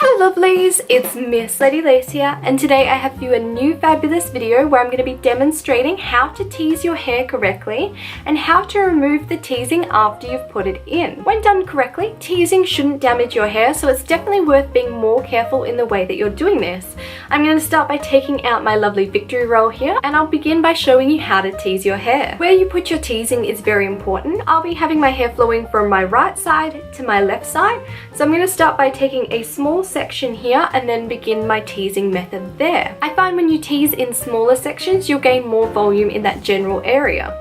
Hello lovelies, it's Miss Lady Lace here, and today I have for you a new fabulous video where I'm going to be demonstrating how to tease your hair correctly and how to remove the teasing after you've put it in. When done correctly, teasing shouldn't damage your hair, so it's definitely worth being more careful in the way that you're doing this. I'm going to start by taking out my lovely victory roll here, and I'll begin by showing you how to tease your hair. Where you put your teasing is very important. I'll be having my hair flowing from my right side to my left side, so I'm going to start by taking a small section here and then begin my teasing method there. I find when you tease in smaller sections, you'll gain more volume in that general area.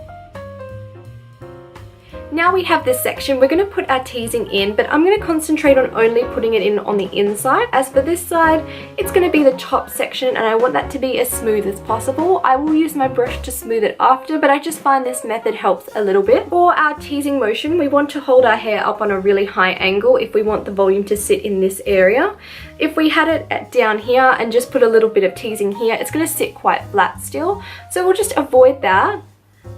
Now we have this section, we're going to put our teasing in, but I'm going to concentrate on only putting it in on the inside. As for this side, it's going to be the top section and I want that to be as smooth as possible. I will use my brush to smooth it after, but I just find this method helps a little bit. For our teasing motion, we want to hold our hair up on a really high angle if we want the volume to sit in this area. If we had it down here and just put a little bit of teasing here, it's going to sit quite flat still. So we'll just avoid that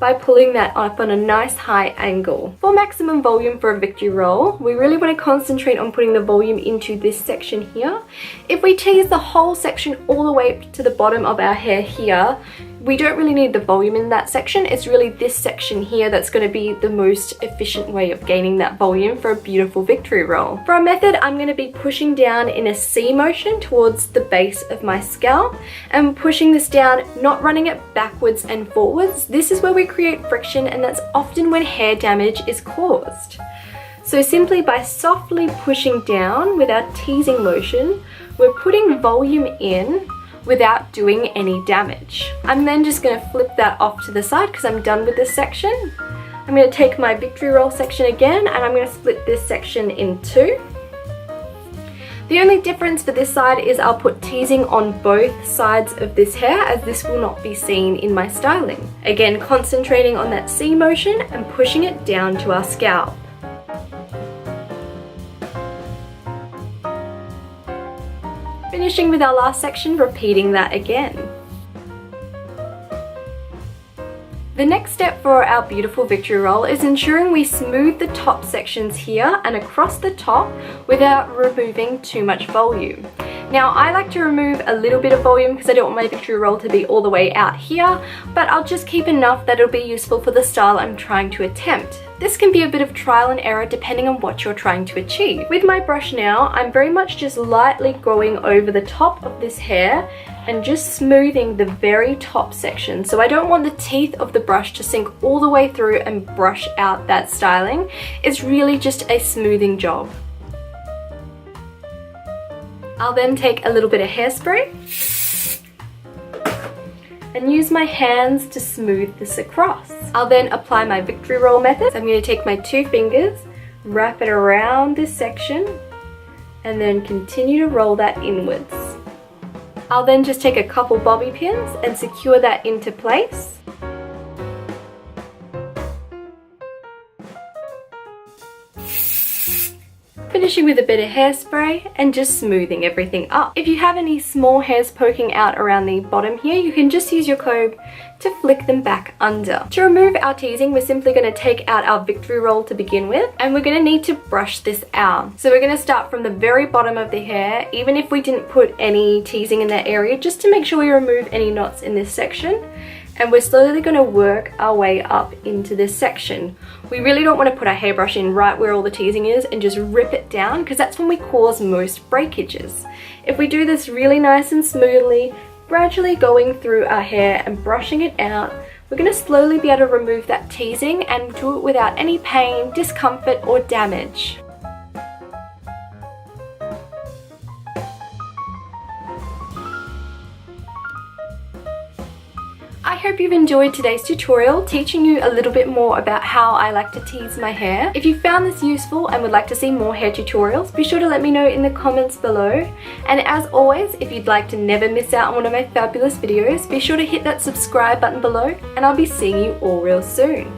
by pulling that up on a nice high angle. For maximum volume for a victory roll, we really want to concentrate on putting the volume into this section here. If we tease the whole section all the way to the bottom of our hair here, we don't really need the volume in that section. It's really this section here that's going to be the most efficient way of gaining that volume for a beautiful victory roll. For our method, I'm going to be pushing down in a C motion towards the base of my scalp and pushing this down, not running it backwards and forwards. This is where we create friction, and that's often when hair damage is caused. So simply by softly pushing down with our teasing motion, we're putting volume in without doing any damage. I'm then just going to flip that off to the side because I'm done with this section. I'm going to take my victory roll section again and I'm going to split this section in two. The only difference for this side is I'll put teasing on both sides of this hair, as this will not be seen in my styling. Again, concentrating on that C motion and pushing it down to our scalp. Finishing with our last section, repeating that again. The next step for our beautiful victory roll is ensuring we smooth the top sections here and across the top without removing too much volume. Now I like to remove a little bit of volume because I don't want my victory roll to be all the way out here, but I'll just keep enough that it'll be useful for the style I'm trying to attempt. This can be a bit of trial and error depending on what you're trying to achieve. With my brush now, I'm very much just lightly going over the top of this hair and just smoothing the very top section. So I don't want the teeth of the brush to sink all the way through and brush out that styling. It's really just a smoothing job. I'll then take a little bit of hairspray and use my hands to smooth this across. I'll then apply my victory roll method. So I'm going to take my two fingers, wrap it around this section, and then continue to roll that inwards. I'll then just take a couple bobby pins and secure that into place. Finishing with a bit of hairspray and just smoothing everything up. If you have any small hairs poking out around the bottom here, you can just use your comb to flick them back under. To remove our teasing, we're simply going to take out our victory roll to begin with, and we're going to need to brush this out. So we're going to start from the very bottom of the hair, even if we didn't put any teasing in that area, just to make sure we remove any knots in this section. And we're slowly going to work our way up into this section. We really don't want to put our hairbrush in right where all the teasing is and just rip it down, because that's when we cause most breakages. If we do this really nice and smoothly, gradually going through our hair and brushing it out, we're going to slowly be able to remove that teasing and do it without any pain, discomfort or damage. I hope you've enjoyed today's tutorial, teaching you a little bit more about how I like to tease my hair. If you found this useful and would like to see more hair tutorials, be sure to let me know in the comments below. And as always, if you'd like to never miss out on one of my fabulous videos, be sure to hit that subscribe button below, and I'll be seeing you all real soon.